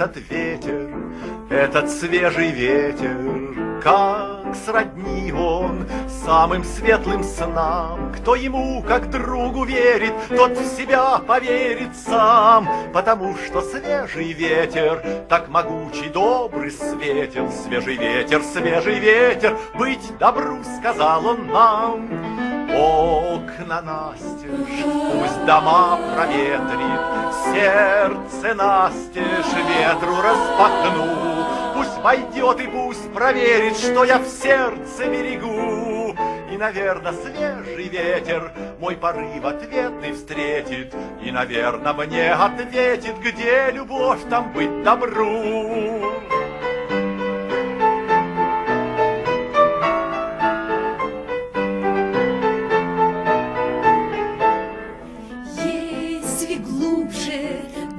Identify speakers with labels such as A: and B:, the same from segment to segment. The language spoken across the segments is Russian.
A: этот ветер, этот свежий ветер, как сродни он самым светлым снам. Кто ему, как другу, верит, тот в себя поверит сам, потому что свежий ветер так могучий, добрый светел. Свежий ветер, быть добру, сказал он нам. Окна настежь, пусть дома проветрит, сердце настежь ветру распахну. Пусть войдет и пусть проверит, что я в сердце берегу. И, наверно, свежий ветер мой порыв ответный встретит, и, наверно, мне ответит, где любовь, там быть добру.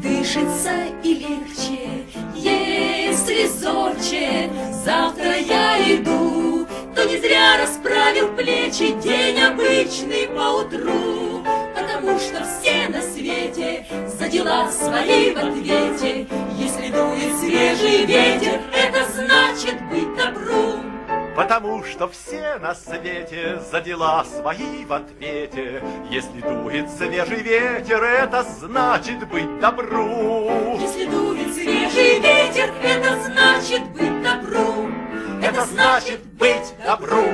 B: Дышится и легче, если зорче завтра я иду, то не зря расправил плечи день обычный поутру, потому что все на свете за дела свои в ответе. Если дует свежий ветер, это значит быть добру.
A: Потому что все на свете за дела свои в ответе. Если дует свежий ветер, это значит быть добру.
B: Если дует свежий ветер, это значит быть добру.
A: Это значит быть добру.